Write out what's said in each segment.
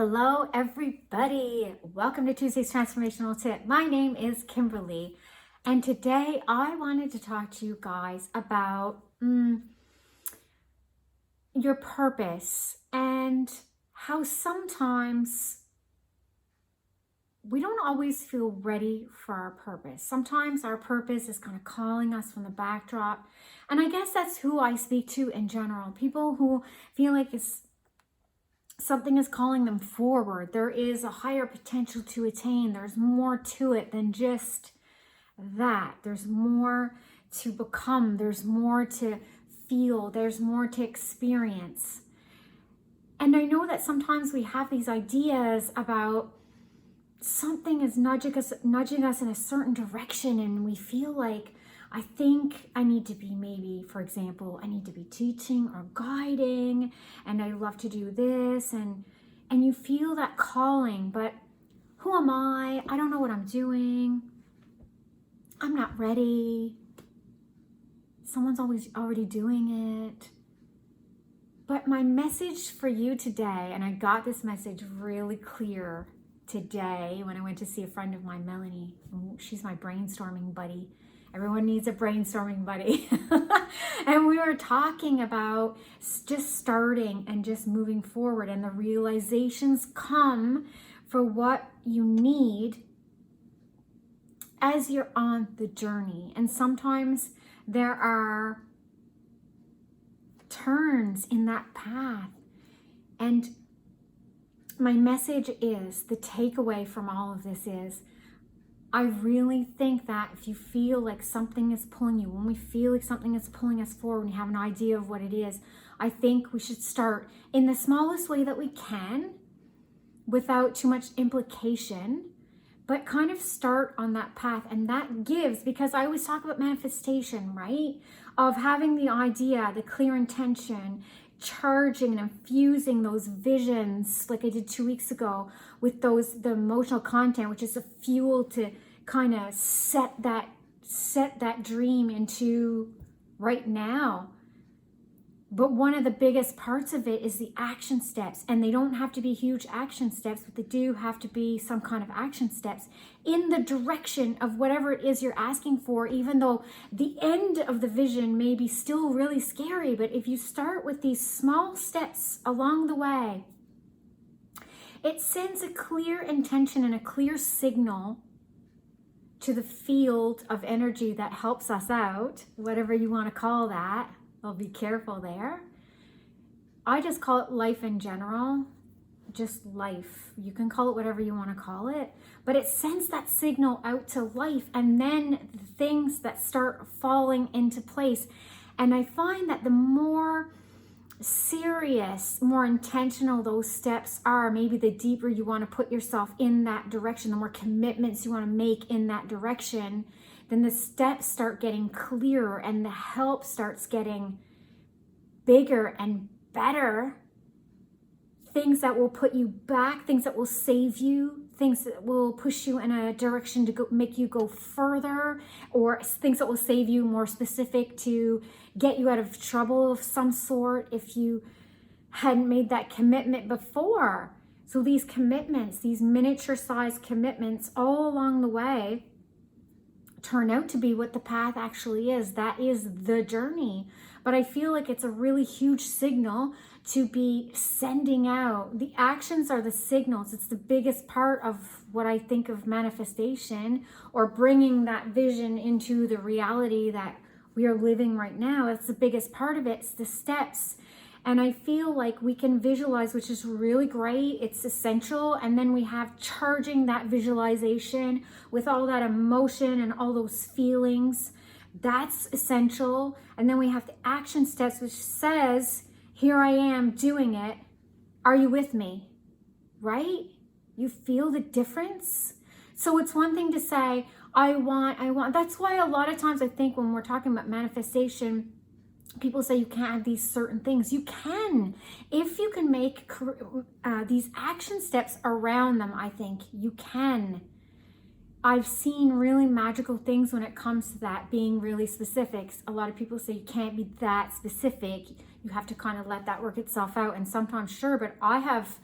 Hello, everybody. Welcome to Tuesday's Transformational Tip. My name is Kimberly, and today I wanted to talk to you guys about your purpose and how sometimes we don't always feel ready for our purpose. Sometimes our purpose is kind of calling us from the backdrop, and I guess that's who I speak to in general. People who feel like something is calling them forward. There is a higher potential to attain. There's more to it than just that. There's more to become. There's more to feel. There's more to experience. And I know that sometimes we have these ideas about something is nudging us in a certain direction, and we feel like, I think I need to be, maybe, for example, I need to be teaching or guiding, and I love to do this, and you feel that calling, but who am I? I don't know what I'm doing. I'm not ready. Someone's always already doing it. But my message for you today, and I got this message really clear today when I went to see a friend of mine, Melanie. She's my brainstorming buddy. Everyone needs a brainstorming buddy. And we were talking about just starting and just moving forward, and the realizations come for what you need as you're on the journey. And sometimes there are turns in that path. And my message is, the takeaway from all of this is, I really think that if you feel like something is pulling you, when we feel like something is pulling us forward, when you have an idea of what it is, I think we should start in the smallest way that we can without too much implication, but kind of start on that path. And that gives, because I always talk about manifestation, right? Of having the idea, the clear intention, charging and infusing those visions like I did 2 weeks ago with the emotional content, which is a fuel to kind of set that dream into right now. But one of the biggest parts of it is the action steps, and they don't have to be huge action steps, but they do have to be some kind of action steps in the direction of whatever it is you're asking for, even though the end of the vision may be still really scary. But if you start with these small steps along the way, it sends a clear intention and a clear signal to the field of energy that helps us out, whatever you want to call that. Well, be careful there. I just call it life in general, just life. You can call it whatever you want to call it, but it sends that signal out to life, and then the things that start falling into place. And I find that the more serious, more intentional those steps are, maybe the deeper you want to put yourself in that direction, the more commitments you want to make in that direction, then the steps start getting clearer and the help starts getting bigger and better. Things that will put you back, things that will save you, things that will push you in a direction to make you go further, or things that will save you, more specific, to get you out of trouble of some sort if you hadn't made that commitment before. So these commitments, these miniature-sized commitments all along the way, turn out to be what the path actually is. That is the journey. But I feel like it's a really huge signal to be sending out. The actions are the signals. It's the biggest part of what I think of manifestation, or bringing that vision into the reality that we are living right now. It's the biggest part of it. It's the steps. And I feel like we can visualize, which is really great. It's essential. And then we have charging that visualization with all that emotion and all those feelings. That's essential. And then we have the action steps, which says, here I am doing it. Are you with me? Right? You feel the difference? So it's one thing to say, I want. That's why a lot of times I think when we're talking about manifestation, people say you can't have these certain things. You can. If you can make these action steps around them, I think you can. I've seen really magical things when it comes to that, being really specific. A lot of people say you can't be that specific. You have to kind of let that work itself out. And sometimes, sure, but I have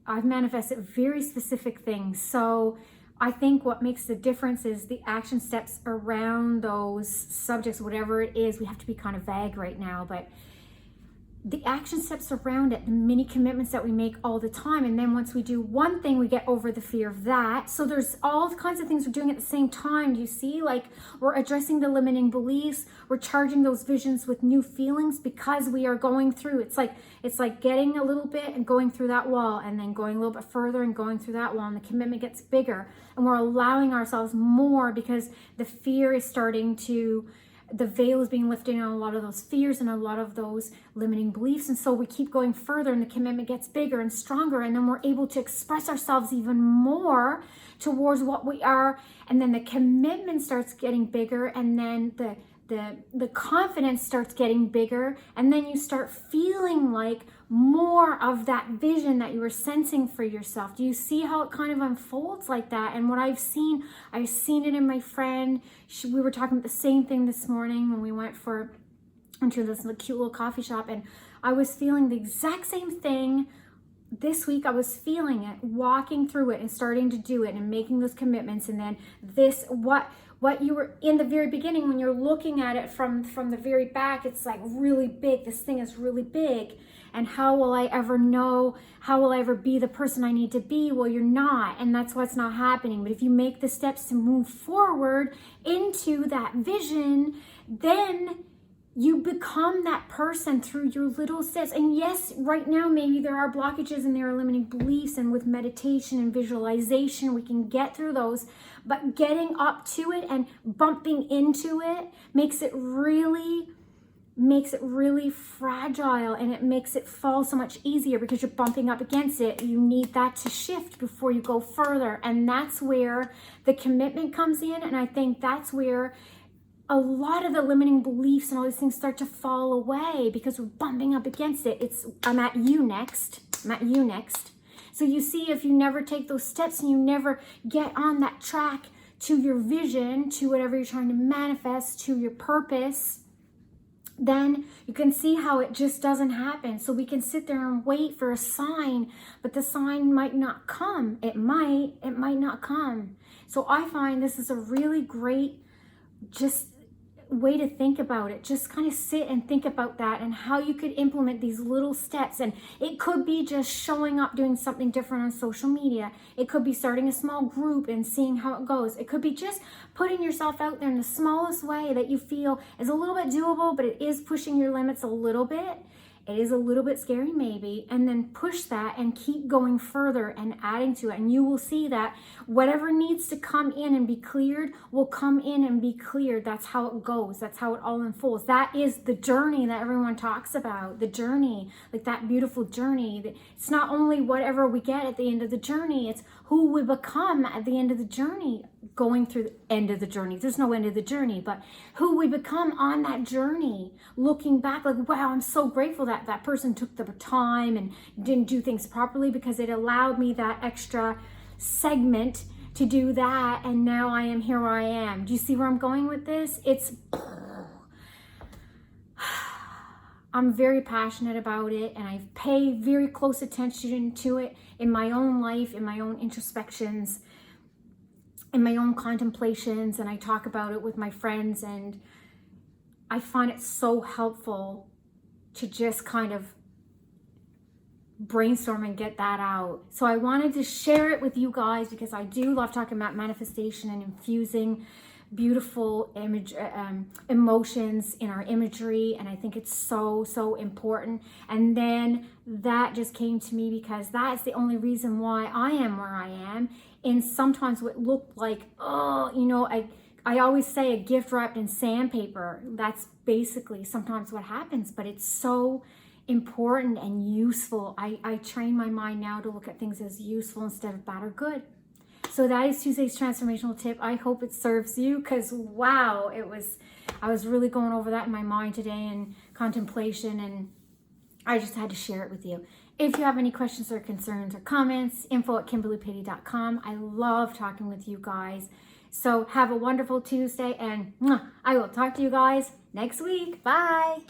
I've manifested very specific things. So I think what makes the difference is the action steps around those subjects, whatever it is. We have to be kind of vague right now, but the action steps around it, the mini commitments that we make all the time. And then once we do one thing, we get over the fear of that. So there's all kinds of things we're doing at the same time. Do you see? Like, we're addressing the limiting beliefs. We're charging those visions with new feelings because we are going through. It's like getting a little bit and going through that wall, and then going a little bit further and going through that wall, and the commitment gets bigger, and we're allowing ourselves more because the fear is starting to, the veil is being lifted on a lot of those fears and a lot of those limiting beliefs. And so we keep going further, and the commitment gets bigger and stronger, and then we're able to express ourselves even more towards what we are. And then the commitment starts getting bigger, and then the confidence starts getting bigger, and then you start feeling like more of that vision that you were sensing for yourself. Do you see how it kind of unfolds like that? And what I've seen it in my friend. We were talking about the same thing this morning when we went into this cute little coffee shop, and I was feeling the exact same thing this week. I was feeling it, walking through it and starting to do it and making those commitments. And then this, what you were in the very beginning, when you're looking at it from the very back, it's like really big. This thing is really big. And how will I ever know? How will I ever be the person I need to be? Well, you're not, and that's what's not happening. But if you make the steps to move forward into that vision, then you become that person through your little steps. And yes, right now, maybe there are blockages and there are limiting beliefs, and with meditation and visualization, we can get through those. But getting up to it and bumping into it makes it really fragile, and it makes it fall so much easier because you're bumping up against it. You need that to shift before you go further. And that's where the commitment comes in. And I think that's where a lot of the limiting beliefs and all these things start to fall away, because we're bumping up against it. I'm at you next. So you see, if you never take those steps and you never get on that track to your vision, to whatever you're trying to manifest, to your purpose, then you can see how it just doesn't happen. So we can sit there and wait for a sign, but the sign might not come. It might not come. So I find this is a really great just way to think about it. Just kind of sit and think about that, and how you could implement these little steps. And it could be just showing up, doing something different on social media. It could be starting a small group and seeing how it goes. It could be just putting yourself out there in the smallest way that you feel is a little bit doable, but it is pushing your limits a little bit. It is a little bit scary maybe, and then push that and keep going further and adding to it. And you will see that whatever needs to come in and be cleared will come in and be cleared. That's how it goes. That's how it all unfolds. That is the journey that everyone talks about, the journey, like that beautiful journey. It's not only whatever we get at the end of the journey, it's who we become at the end of the journey, going through the end of the journey. There's no end of the journey, but who we become on that journey, looking back like, wow, I'm so grateful that that person took the time and didn't do things properly, because it allowed me that extra segment to do that. And now I am here where I am. Do you see where I'm going with this? I'm very passionate about it, and I pay very close attention to it in my own life, in my own introspections, in my own contemplations, and I talk about it with my friends, and I find it so helpful to just kind of brainstorm and get that out. So I wanted to share it with you guys because I do love talking about manifestation and infusing beautiful emotions in our imagery, and I think it's so important. And then that just came to me because that's the only reason why I am where I am. And sometimes what looked like, I always say a gift wrapped in sandpaper. That's basically sometimes what happens, but it's so important and useful. I train my mind now to look at things as useful instead of bad or good. So that is Tuesday's transformational tip. I hope it serves you, because wow, I was really going over that in my mind today in contemplation, and I just had to share it with you. If you have any questions or concerns or comments, info@KimberlyPatty.com. I love talking with you guys. So have a wonderful Tuesday, and I will talk to you guys next week. Bye.